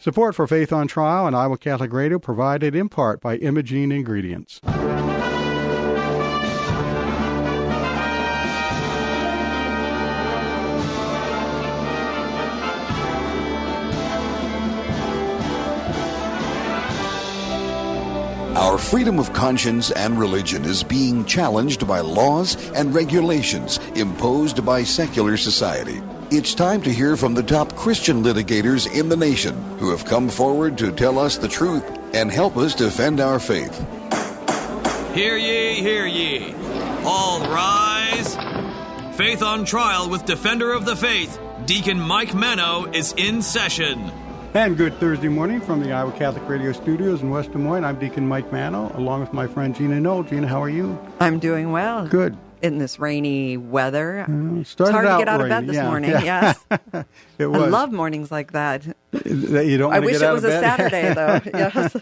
Support for Faith on Trial and Iowa Catholic Radio provided in part by Imogene Ingredients. Our freedom of conscience and religion is being challenged by laws and regulations imposed by secular society. It's time to hear from the top Christian litigators in the nation who have come forward to tell us the truth and help us defend our faith. Hear ye, hear ye. All rise. Faith on Trial with Defender of the Faith, Deacon Mike Mano, is in session. And good Thursday morning from the Iowa Catholic Radio Studios in West Des Moines. I'm Deacon Mike Mano, along with my friend Gina Knoll. Gina, how are you? I'm doing well. Good. In this rainy weather. It's hard to get out of bed this morning, yes. It was. I love mornings like that. You don't want to get out of bed? I wish it was a Saturday, though. Yes.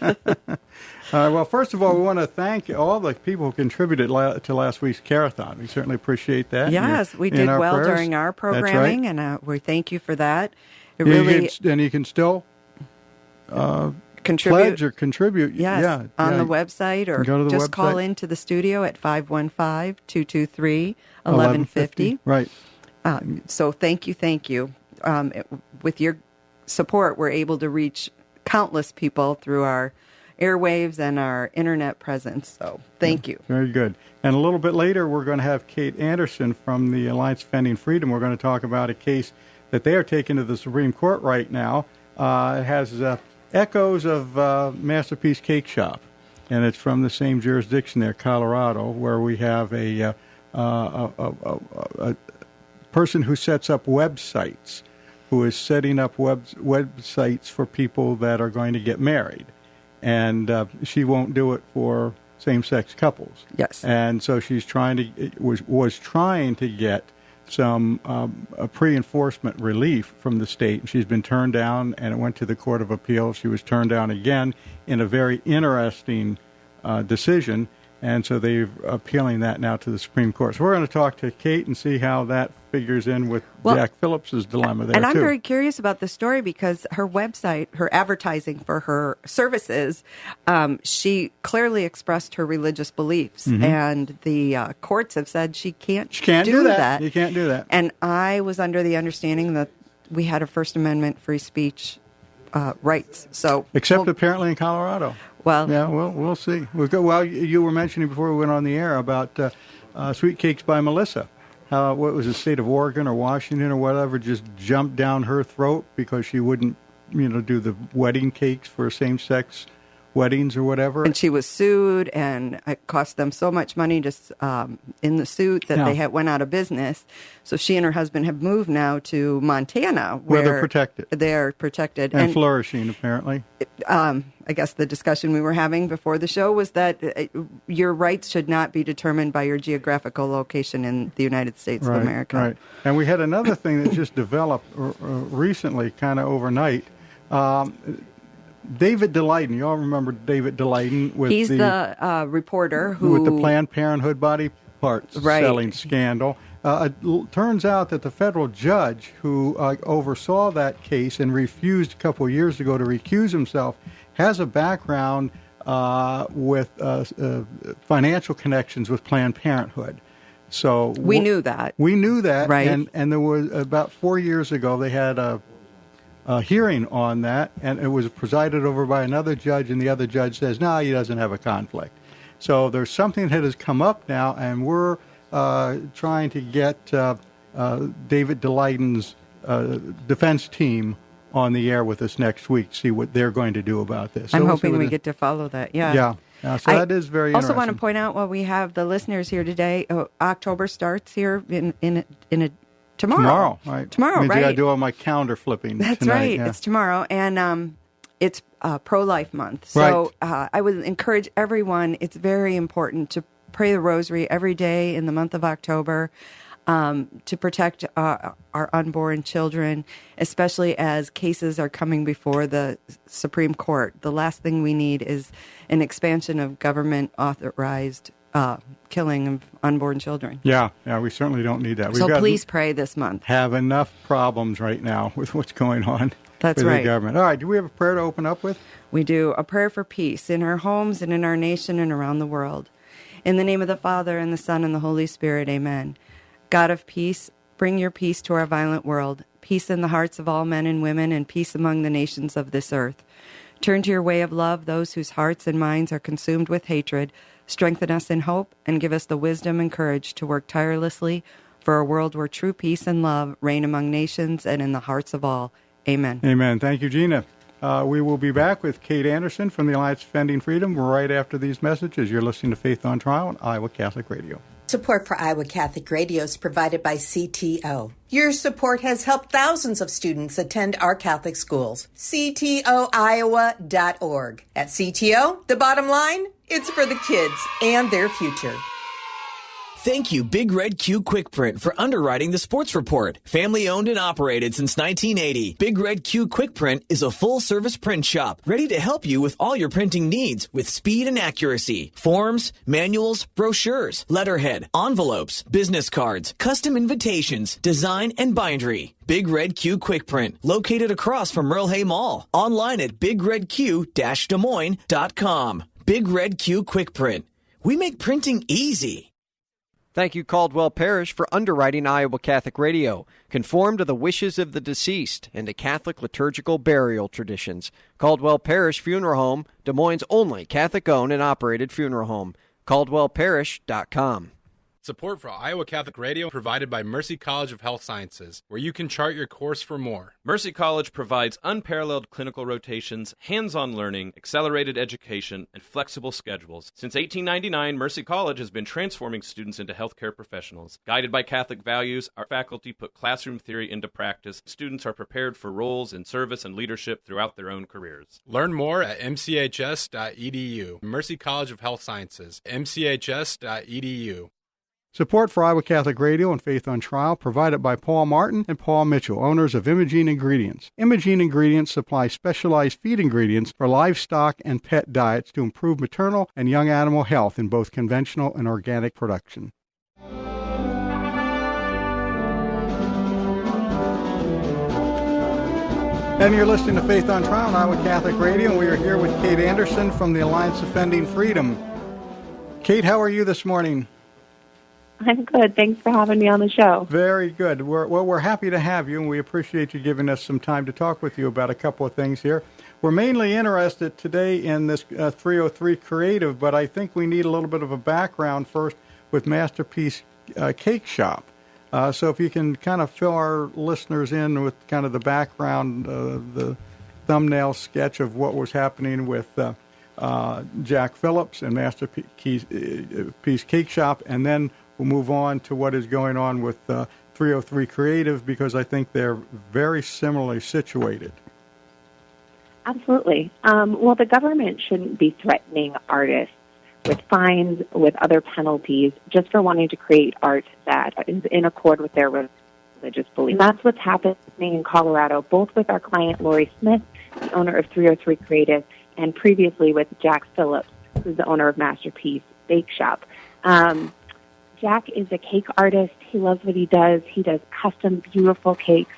Well, first of all, we want to thank all the people who contributed to last week's Carathon. We certainly appreciate that. Yes, we did well prayers. During our programming, and we thank you for that. And you can still pledge or contribute. Yes, on the website, or just website. Call into the studio at 515-223-1150. Right. So thank you. With your support, we're able to reach countless people through our airwaves and our internet presence. So thank you. Very good. And a little bit later, we're going to have Kate Anderson from the Alliance Defending Freedom. We're going to talk about a case that they are taking to the Supreme Court right now. It has echoes of Masterpiece Cake Shop, and it's from the same jurisdiction there, Colorado, where we have a person who sets up websites, who is setting up websites for people that are going to get married. And she won't do it for same-sex couples. Yes. And so she's was trying to get some pre-enforcement relief from the state, and she's been turned down, and it went to the Court of Appeals. She was turned down again in a very interesting decision, and so they're appealing that now to the Supreme Court. So we're going to talk to Kate and see how that figures in with Jack Phillips' dilemma there, and I'm too. very curious about the story because her website, her advertising for her services, she clearly expressed her religious beliefs, and the courts have said she can't do that. You can't do that. And I was under the understanding that we had a First Amendment free speech rights. So Except apparently in Colorado. Well, yeah, we'll see. Well, you were mentioning before we went on the air about Sweet Cakes by Melissa. What was the state of Oregon or Washington or whatever just jumped down her throat because she wouldn't, do the wedding cakes for same-sex weddings or whatever. And she was sued, and it cost them so much money just in the suit that they went out of business. So she and her husband have moved now to Montana, where they're protected. They're protected and flourishing, apparently. I guess the discussion we were having before the show was that your rights should not be determined by your geographical location in the United States of America. Right. And we had another thing that just developed recently, kind of overnight. David Daleiden, you all remember David Daleiden? He's the reporter who... With the Planned Parenthood body parts selling scandal. It turns out that the federal judge who oversaw that case and refused a couple of years ago to recuse himself has a background with financial connections with Planned Parenthood. So we knew that. Right. And there was, about 4 years ago, they had a hearing on that, and it was presided over by another judge, and the other judge says, no, he doesn't have a conflict. So there's something that has come up now, and we're trying to get David Daleiden's defense team on the air with us next week, see what they're going to do about this. I'm hoping we get to follow that, Yeah. So that is very interesting. I also want to point out while we have the listeners here today, October starts here in tomorrow. Right. Tomorrow, means right. I got to do all my calendar flipping That's tonight. right. Yeah. It's tomorrow, and it's Pro-Life Month. So I would encourage everyone, it's very important to pray the rosary every day in the month of October to protect our unborn children, especially as cases are coming before the Supreme Court. The last thing we need is an expansion of government-authorized killing of unborn children. Yeah, we certainly don't need that. So please pray this month. Have enough problems right now with what's going on. That's with right. the government. All right, do we have a prayer to open up with? We do a prayer for peace in our homes and in our nation and around the world. In the name of the Father, and the Son, and the Holy Spirit, amen. God of peace, bring your peace to our violent world, peace in the hearts of all men and women, and peace among the nations of this earth. Turn to your way of love those whose hearts and minds are consumed with hatred. Strengthen us in hope, and give us the wisdom and courage to work tirelessly for a world where true peace and love reign among nations and in the hearts of all. Amen. Amen. Thank you, Gina. We will be back with Kate Anderson from the Alliance Defending Freedom right after these messages. You're listening to Faith on Trial on Iowa Catholic Radio. Support for Iowa Catholic Radio is provided by CTO. Your support has helped thousands of students attend our Catholic schools. CTOIowa.org. At CTO, the bottom line, it's for the kids and their future. Thank you, Big Red Q Quick Print, for underwriting the sports report. Family owned and operated since 1980, Big Red Q Quick Print is a full-service print shop ready to help you with all your printing needs with speed and accuracy. Forms, manuals, brochures, letterhead, envelopes, business cards, custom invitations, design, and bindery. Big Red Q Quick Print, located across from Merle Hay Mall. Online at bigredq-desmoines.com. Big Red Q Quick Print. We make printing easy. Thank you, Caldwell Parish, for underwriting Iowa Catholic Radio. Conform to the wishes of the deceased and to Catholic liturgical burial traditions. Caldwell Parish Funeral Home, Des Moines' only Catholic-owned and operated funeral home. CaldwellParish.com. Support for Iowa Catholic Radio provided by Mercy College of Health Sciences, where you can chart your course for more. Mercy College provides unparalleled clinical rotations, hands-on learning, accelerated education, and flexible schedules. Since 1899, Mercy College has been transforming students into healthcare professionals. Guided by Catholic values, our faculty put classroom theory into practice. Students are prepared for roles in service and leadership throughout their own careers. Learn more at mchs.edu. Mercy College of Health Sciences, mchs.edu. Support for Iowa Catholic Radio and Faith on Trial provided by Paul Martin and Paul Mitchell, owners of Imogene Ingredients. Imogene Ingredients supply specialized feed ingredients for livestock and pet diets to improve maternal and young animal health in both conventional and organic production. And you're listening to Faith on Trial on Iowa Catholic Radio, and we are here with Kate Anderson from the Alliance Defending Freedom. Kate, how are you this morning? I'm good. Thanks for having me on the show. Very good. We're happy to have you, and we appreciate you giving us some time to talk with you about a couple of things here. We're mainly interested today in this 303 Creative, but I think we need a little bit of a background first with Masterpiece Cake Shop. So if you can kind of fill our listeners in with kind of the background, the thumbnail sketch of what was happening with Jack Phillips and Masterpiece Cake Shop, and then we'll move on to what is going on with 303 Creative, because I think they're very similarly situated. Absolutely. Well, the government shouldn't be threatening artists with fines, with other penalties, just for wanting to create art that is in accord with their religious beliefs. And that's what's happening in Colorado, both with our client, Lorie Smith, the owner of 303 Creative, and previously with Jack Phillips, who's the owner of Masterpiece Bake Shop. Jack is a cake artist. He loves what he does. He does custom, beautiful cakes.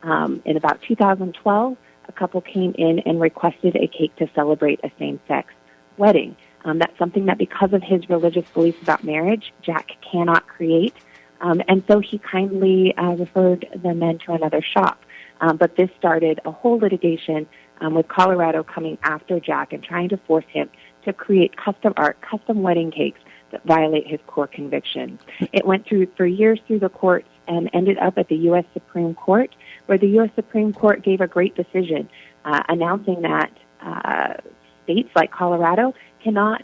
In about 2012, a couple came in and requested a cake to celebrate a same-sex wedding. That's something that, because of his religious beliefs about marriage, Jack cannot create. And so he kindly referred the men to another shop. But this started a whole litigation with Colorado coming after Jack and trying to force him to create custom art, custom wedding cakes that violate his core convictions. It went through for years through the courts and ended up at the U.S. Supreme Court, where the U.S. Supreme Court gave a great decision announcing that states like Colorado cannot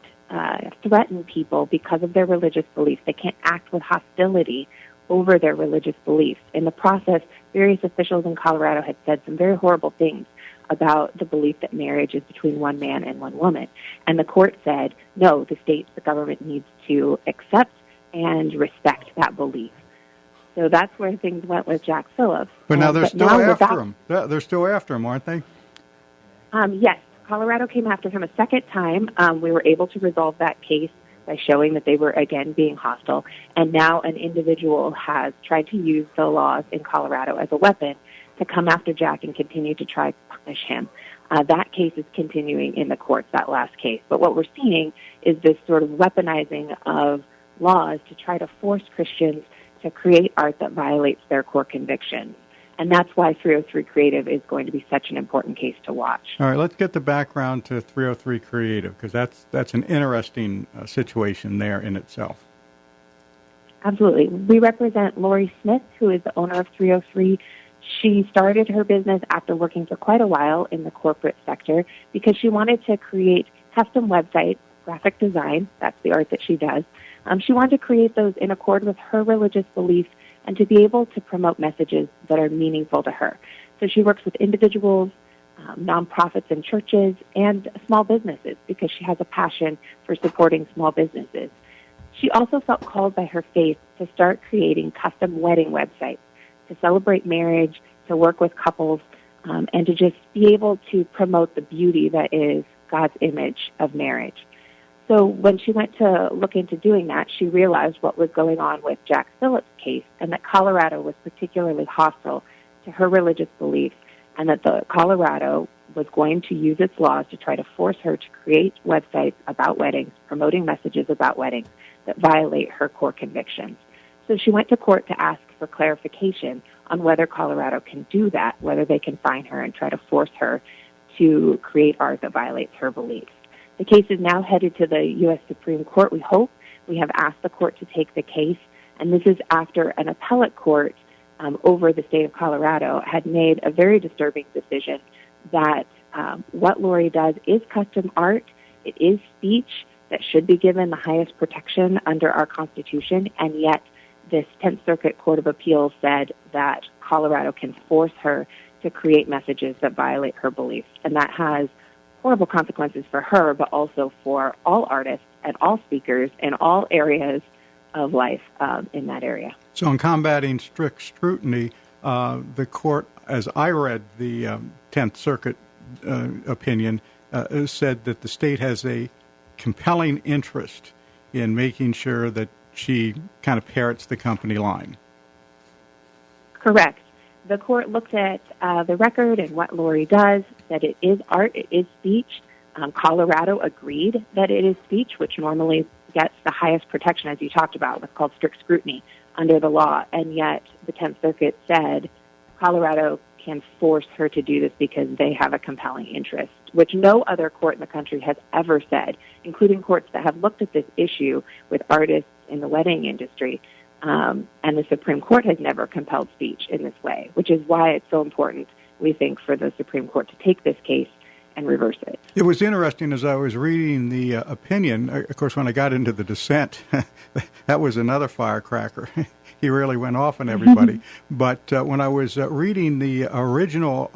threaten people because of their religious beliefs. They can't act with hostility over their religious beliefs. In the process, various officials in Colorado had said some very horrible things about the belief that marriage is between one man and one woman. And the court said, no, the state, the government needs to accept and respect that belief. So that's where things went with Jack Phillips. But now they're still after him. They're still after him, aren't they? Yes. Colorado came after him a second time. We were able to resolve that case by showing that they were, again, being hostile. And now an individual has tried to use the laws in Colorado as a weapon to come after Jack and continue to try to punish him. That case is continuing in the courts, that last case. But what we're seeing is this sort of weaponizing of laws to try to force Christians to create art that violates their core convictions. And that's why 303 Creative is going to be such an important case to watch. All right, let's get the background to 303 Creative, because that's an interesting situation there in itself. Absolutely. We represent Lorie Smith, who is the owner of 303. She started her business after working for quite a while in the corporate sector because she wanted to create custom websites, graphic design, that's the art that she does. She wanted to create those in accord with her religious beliefs and to be able to promote messages that are meaningful to her. So she works with individuals, nonprofits and churches, and small businesses because she has a passion for supporting small businesses. She also felt called by her faith to start creating custom wedding websites to celebrate marriage, to work with couples, and to just be able to promote the beauty that is God's image of marriage. So when she went to look into doing that, she realized what was going on with Jack Phillips' case and that Colorado was particularly hostile to her religious beliefs and that Colorado was going to use its laws to try to force her to create websites about weddings, promoting messages about weddings that violate her core convictions. So she went to court to ask for clarification on whether Colorado can do that, whether they can fine her and try to force her to create art that violates her beliefs. The case is now headed to the U.S. Supreme Court, we hope. We have asked the court to take the case, and this is after an appellate court over the state of Colorado had made a very disturbing decision that what Lorie does is custom art. It is speech that should be given the highest protection under our Constitution, and yet this 10th Circuit Court of Appeals said that Colorado can force her to create messages that violate her beliefs, and that has horrible consequences for her, but also for all artists and all speakers in all areas of life in that area. So in combating strict scrutiny, the court, as I read the 10th Circuit opinion, said that the state has a compelling interest in making sure that she kind of parrots the company line. Correct. The court looked at the record and what Lorie does, said it is art, it is speech. Colorado agreed that it is speech, which normally gets the highest protection, as you talked about, what's called strict scrutiny under the law. And yet the 10th Circuit said Colorado can force her to do this because they have a compelling interest, which no other court in the country has ever said, including courts that have looked at this issue with artists in the wedding industry. And the Supreme Court has never compelled speech in this way, which is why it's so important, we think, for the Supreme Court to take this case and reverse it. It was interesting as I was reading the opinion. Of course, when I got into the dissent, that was another firecracker. He really went off on everybody. But when I was reading the original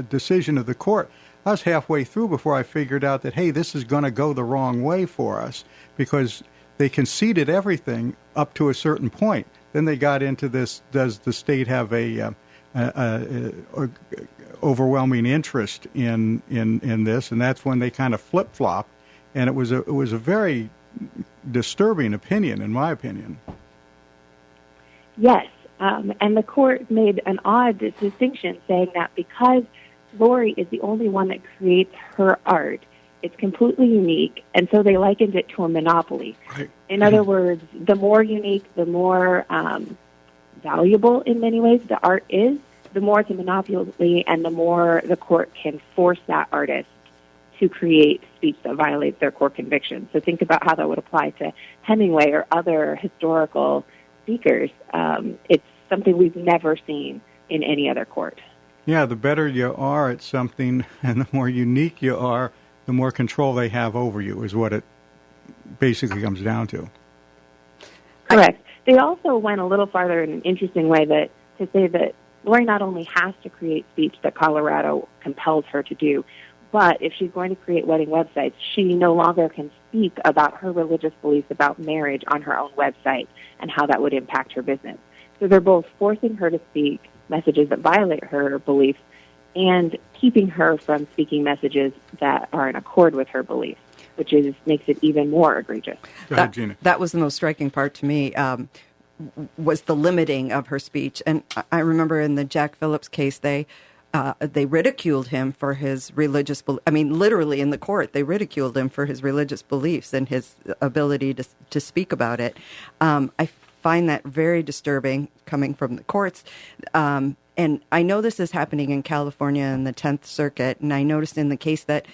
decision of the court, I was halfway through before I figured out that, hey, this is going to go the wrong way for us because they conceded everything up to a certain point. Then they got into this, does the state have a overwhelming interest in this? And that's when they kind of flip-flopped. And it was a very disturbing opinion, in my opinion. Yes, and the court made an odd distinction, saying that because Lorie is the only one that creates her art, it's completely unique, and so they likened it to a monopoly. Right. In other words, the more unique, the more valuable in many ways the art is, the more it's a monopoly, and the more the court can force that artist to create speech that violates their core convictions. So think about how that would apply to Hemingway or other historical speakers. It's something we've never seen in any other court. Yeah, the better you are at something and the more unique you are, the more control they have over you is what it basically comes down to. Correct. They also went a little farther in an interesting way to say that Lorie not only has to create speech that Colorado compels her to do, but if she's going to create wedding websites, she no longer can speak about her religious beliefs about marriage on her own website and how that would impact her business. So they're both forcing her to speak messages that violate her beliefs and keeping her from speaking messages that are in accord with her beliefs, which makes it even more egregious. Go ahead, Gina. That was the most striking part to me. was the limiting of her speech. And I remember in the Jack Phillips case, they ridiculed him for his religious I mean, literally in the court, they ridiculed him for his religious beliefs and his ability to speak about it. I find that very disturbing coming from the courts. And I know this is happening in California in the 10th Circuit, and I noticed in the case that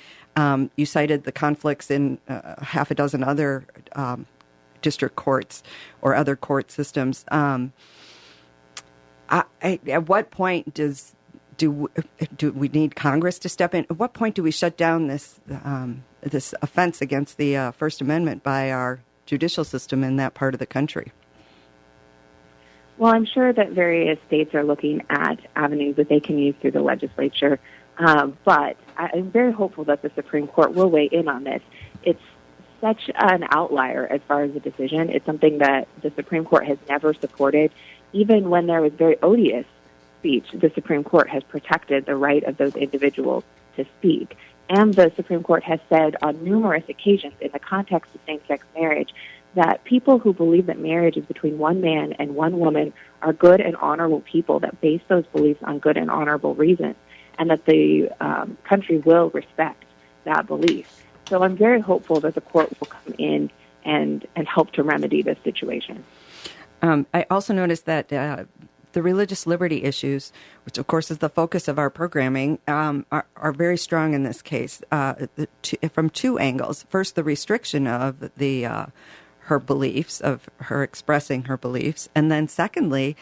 you cited the conflicts in half a dozen other district courts or other court systems. At what point do we need Congress to step in? At what point do we shut down this offense against the First Amendment by our judicial system in that part of the country? Well, I'm sure that various states are looking at avenues that they can use through the legislature, but I'm very hopeful that the Supreme Court will weigh in on this. It's such an outlier as far as the decision. It's something that the Supreme Court has never supported. Even when there was very odious speech, the Supreme Court has protected the right of those individuals to speak. And the Supreme Court has said on numerous occasions in the context of same-sex marriage that people who believe that marriage is between one man and one woman are good and honorable people that base those beliefs on good and honorable reasons, and that the country will respect that belief. So I'm very hopeful that the court will come in and help to remedy this situation. I also noticed that the religious liberty issues, which of course is the focus of our programming, are very strong in this case from two angles. First, the restriction of her beliefs, of her expressing her beliefs, and then secondly,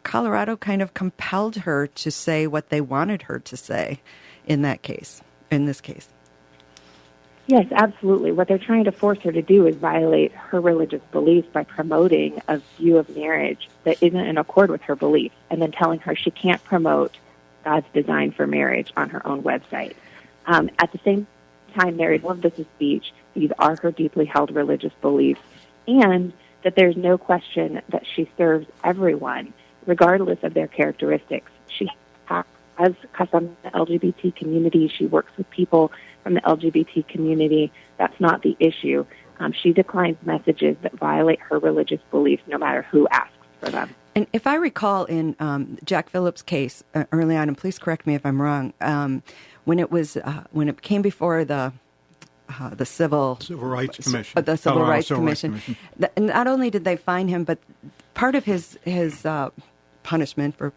Colorado kind of compelled her to say what they wanted her to say in this case. Yes, absolutely. What they're trying to force her to do is violate her religious beliefs by promoting a view of marriage that isn't in accord with her beliefs, and then telling her she can't promote God's design for marriage on her own website. At the same time, there is this is speech. These are her deeply held religious beliefs, and that there's no question that she serves everyone, regardless of their characteristics. She has custom the LGBT community. She works with people from the LGBT community. That's not the issue. She declines messages that violate her religious beliefs, no matter who asks for them. And if I recall in Jack Phillips' case early on, and please correct me if I'm wrong, when it came before the Civil Rights Commission, the Civil Rights Commission, not only did they fine him, but part of his punishment, for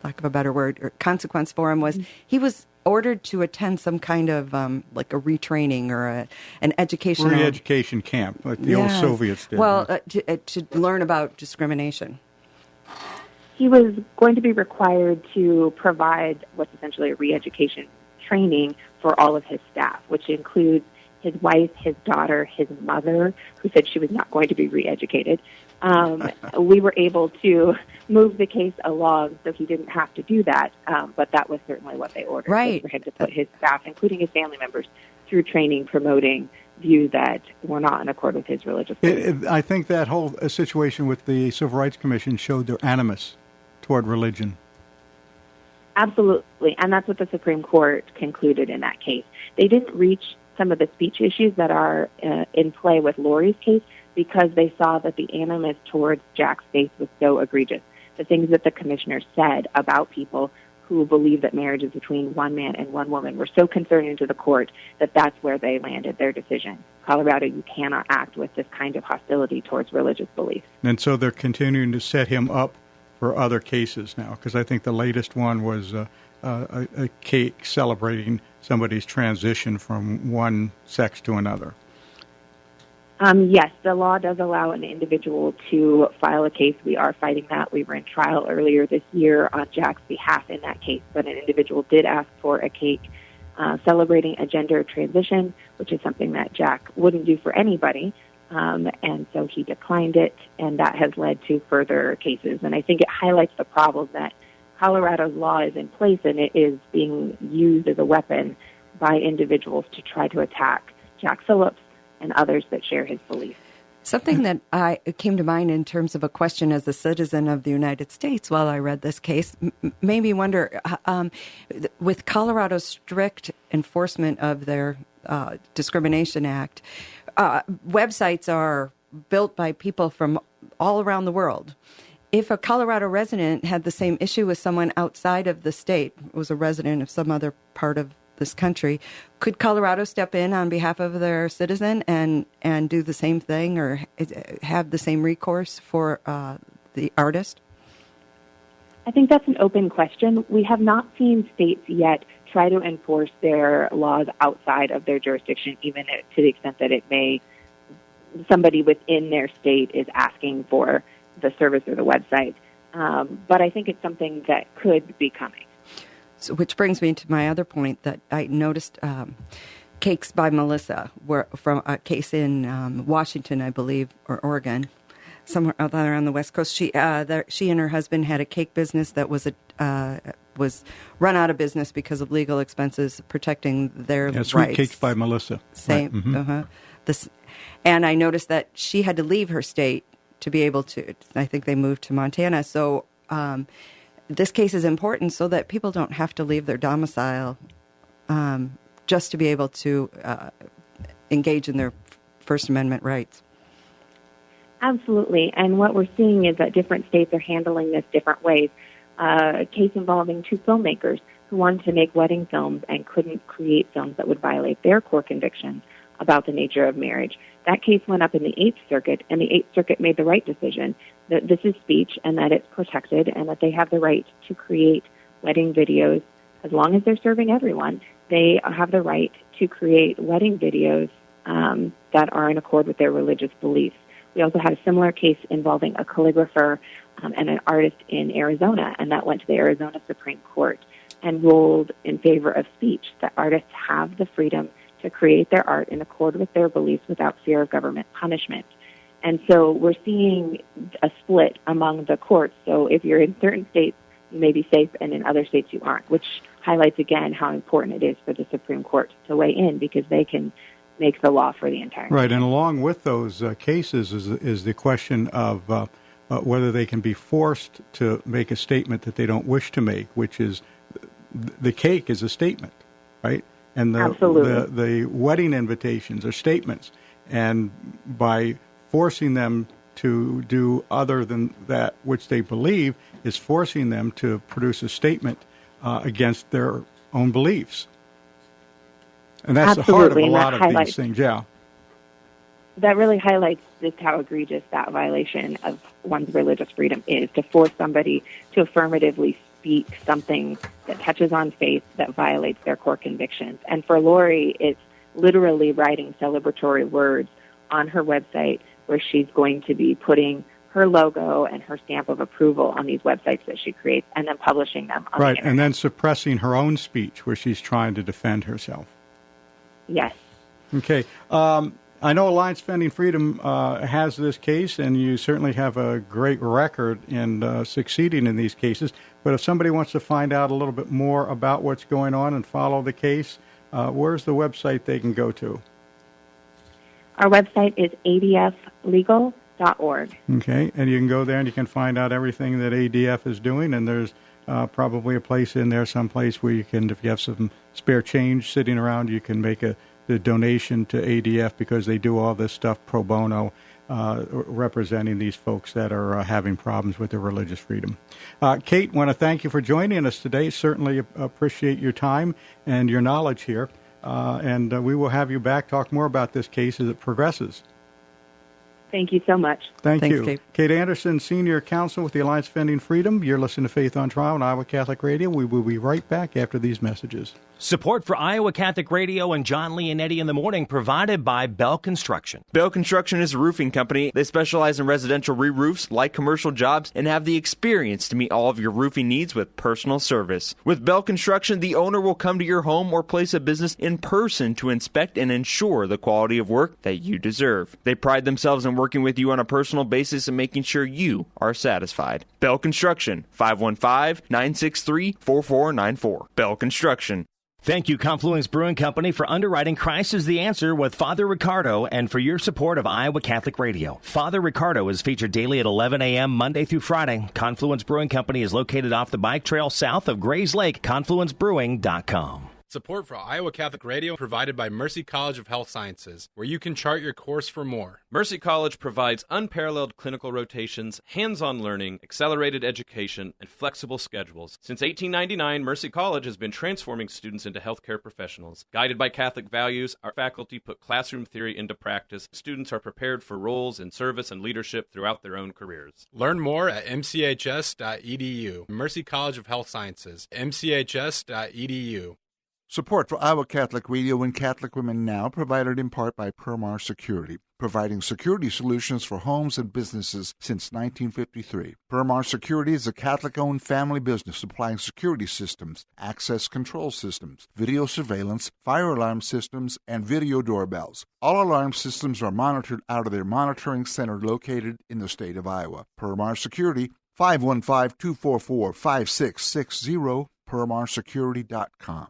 lack of a better word, or consequence for him, was he was ordered to attend some kind of like a retraining or an educational re-education camp, like the old Soviets did. Well, to learn about discrimination. He was going to be required to provide what's essentially a re-education training for all of his staff, which includes his wife, his daughter, his mother, who said she was not going to be re-educated. We were able to move the case along so he didn't have to do that, but that was certainly what they ordered, right, for him to put his staff, including his family members, through training promoting views that were not in accord with his religious beliefs. I think that whole situation with the Civil Rights Commission showed their animus toward religion. Absolutely, and that's what the Supreme Court concluded in that case. They didn't reach some of the speech issues that are in play with Lorie's case because they saw that the animus towards Jack's faith was so egregious. The things that the commissioner said about people who believe that marriage is between one man and one woman were so concerning to the court that that's where they landed their decision. Colorado, you cannot act with this kind of hostility towards religious beliefs. And so they're continuing to set him up for other cases now, because I think the latest one was a cake celebrating somebody's transition from one sex to another. Yes, the law does allow an individual to file a case. We are fighting that. We were in trial earlier this year on Jack's behalf in that case, but an individual did ask for a cake celebrating a gender transition, which is something that Jack wouldn't do for anybody, and so he declined it, and that has led to further cases. And I think it highlights the problem that Colorado's law is in place, and it is being used as a weapon by individuals to try to attack Jack Phillips and others that share his beliefs. Something that came to mind in terms of a question as a citizen of the United States while I read this case made me wonder, with Colorado's strict enforcement of their Discrimination Act, websites are built by people from all around the world. If a Colorado resident had the same issue with someone outside of the state, was a resident of some other part of this country, could Colorado step in on behalf of their citizen and do the same thing or have the same recourse for the artist? I think that's an open question. We have not seen states yet try to enforce their laws outside of their jurisdiction, even to the extent that somebody within their state is asking for the service or the website. But I think it's something that could be coming. So, which brings me to my other point that I noticed Cakes by Melissa, from a case in Washington, I believe, or Oregon, somewhere out there on the West Coast. She and her husband had a cake business that was run out of business because of legal expenses protecting their rights. Sweet Cakes by Melissa. Same. Right. Mm-hmm. And I noticed that she had to leave her state to be able to. I think they moved to Montana. So this case is important so that people don't have to leave their domicile just to be able to engage in their First Amendment rights. Absolutely. And what we're seeing is that different states are handling this different ways. A case involving two filmmakers who wanted to make wedding films and couldn't create films that would violate their core convictions about the nature of marriage. That case went up in the Eighth Circuit, and the Eighth Circuit made the right decision that this is speech and that it's protected and that they have the right to create wedding videos as long as they're serving everyone. They have the right to create wedding videos that are in accord with their religious beliefs. We also had a similar case involving a calligrapher and an artist in Arizona, and that went to the Arizona Supreme Court and ruled in favor of speech, that artists have the freedom to create their art in accord with their beliefs without fear of government punishment. And so we're seeing a split among the courts. So if you're in certain states, you may be safe, and in other states you aren't, which highlights again how important it is for the Supreme Court to weigh in, because they can make the law for the entire right. And along with those cases is the question of whether they can be forced to make a statement that they don't wish to make, which is the cake is a statement, right? And the wedding invitations are statements. And by forcing them to do other than that which they believe is forcing them to produce a statement against their own beliefs. And that's Absolutely. the heart of a lot of these things, yeah. That really highlights just how egregious that violation of one's religious freedom is, to force somebody to affirmatively speak something that touches on faith that violates their core convictions. And for Lorie, it's literally writing celebratory words on her website where she's going to be putting her logo and her stamp of approval on these websites that she creates and then publishing them on the internet. And then suppressing her own speech where she's trying to defend herself. Yes. Okay. I know Alliance Defending Freedom has this case, and you certainly have a great record in succeeding in these cases. But if somebody wants to find out a little bit more about what's going on and follow the case, where's the website they can go to? Our website is adflegal.org. Okay, and you can go there and you can find out everything that ADF is doing, and there's probably a place in there, someplace where you can, if you have some spare change sitting around, you can make the donation to ADF, because they do all this stuff pro bono, representing these folks that are having problems with their religious freedom. Kate, want to thank you for joining us today. Certainly appreciate your time and your knowledge here. And we will have you back, talk more about this case as it progresses. Thank you so much. Thanks, you. Kate Anderson, Senior Counsel with the Alliance Defending Freedom. You're listening to Faith on Trial on Iowa Catholic Radio. We will be right back after these messages. Support for Iowa Catholic Radio and John Leonetti in the Morning provided by Bell Construction. Bell Construction is a roofing company. They specialize in residential re-roofs, like commercial jobs, and have the experience to meet all of your roofing needs with personal service. With Bell Construction, the owner will come to your home or place of business in person to inspect and ensure the quality of work that you deserve. They pride themselves in working with you on a personal basis and making sure you are satisfied. Bell Construction, 515-963-4494. Bell Construction. Thank you, Confluence Brewing Company, for underwriting Christ is the Answer with Father Ricardo, and for your support of Iowa Catholic Radio. Father Ricardo is featured daily at 11 a.m. Monday through Friday. Confluence Brewing Company is located off the bike trail south of Grays Lake. ConfluenceBrewing.com. Support for Iowa Catholic Radio provided by Mercy College of Health Sciences, where you can chart your course for more. Mercy College provides unparalleled clinical rotations, hands-on learning, accelerated education, and flexible schedules. Since 1899, Mercy College has been transforming students into healthcare professionals. Guided by Catholic values, our faculty put classroom theory into practice. Students are prepared for roles in service and leadership throughout their own careers. Learn more at mchs.edu. Mercy College of Health Sciences, mchs.edu. Support for Iowa Catholic Radio and Catholic Women Now provided in part by Permar Security, providing security solutions for homes and businesses since 1953. Permar Security is a Catholic-owned family business supplying security systems, access control systems, video surveillance, fire alarm systems, and video doorbells. All alarm systems are monitored out of their monitoring center located in the state of Iowa. Permar Security, 515-244-5660, permarsecurity.com.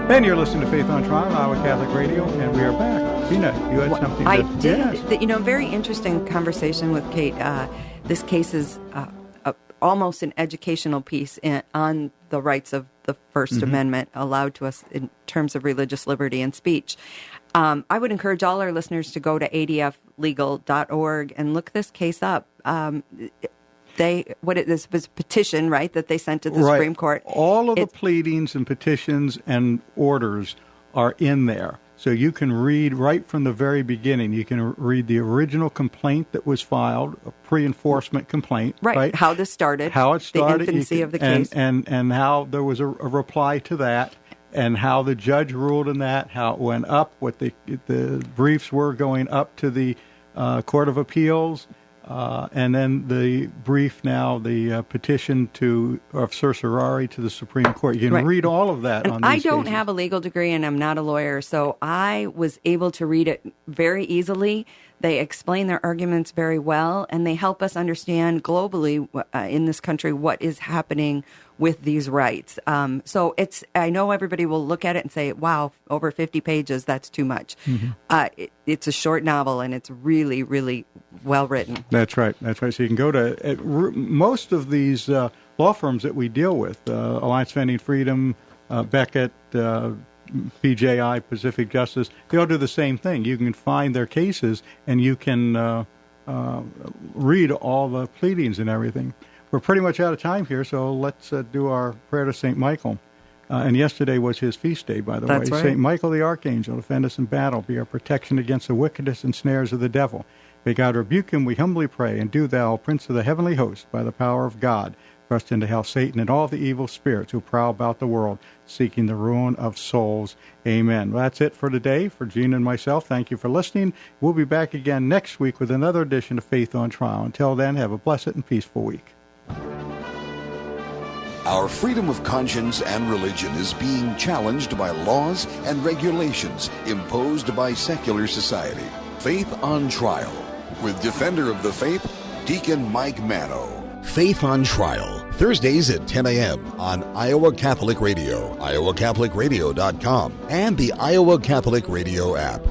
And you're listening to Faith on Trial, Iowa Catholic Radio, and we are back. Tina, you had something I to did. Yes. Very interesting conversation with Kate. This case is almost an educational piece on the rights of the First Amendment allowed to us in terms of religious liberty and speech. I would encourage all our listeners to go to adflegal.org and look this case up. This was a petition, right, that they sent to the Supreme Court. All of the pleadings and petitions and orders are in there. So you can read right from the very beginning. You can read the original complaint that was filed, a pre-enforcement complaint. Right, how this started. How it started. The infancy of the case. And how there was a reply to that, and how the judge ruled in that, how it went up, what the briefs were going up to the Court of Appeals. And then the brief now, the petition of certiorari to the Supreme Court. You can read all of that on these I don't cases. have a legal degree and I'm not a lawyer, so I was able to read it very easily. They explain their arguments very well, and they help us understand globally in this country what is happening with these rights. So I know everybody will look at it and say, wow, over 50 pages, that's too much. It's a short novel, and it's really, really well written. That's right. So you can go to most of these law firms that we deal with, Alliance Defending Freedom, Beckett, PJI, Pacific Justice, they all do the same thing. You can find their cases, and you can read all the pleadings and everything. We're pretty much out of time here, so let's do our prayer to St. Michael. And yesterday was his feast day, by the way. Right. St. Michael the Archangel, defend us in battle, be our protection against the wickedness and snares of the devil. May God rebuke him, we humbly pray, and do thou, Prince of the heavenly host, by the power of God, thrust into hell Satan and all the evil spirits who prowl about the world, seeking the ruin of souls. Amen. Well, that's it for today. For Gene and myself, thank you for listening. We'll be back again next week with another edition of Faith on Trial. Until then, have a blessed and peaceful week. Our freedom of conscience and religion is being challenged by laws and regulations imposed by secular society. Faith on Trial, with Defender of the Faith, Deacon Mike Mano. Faith on Trial, Thursdays at 10 a.m. on Iowa Catholic Radio, iowacatholicradio.com, and the Iowa Catholic Radio app.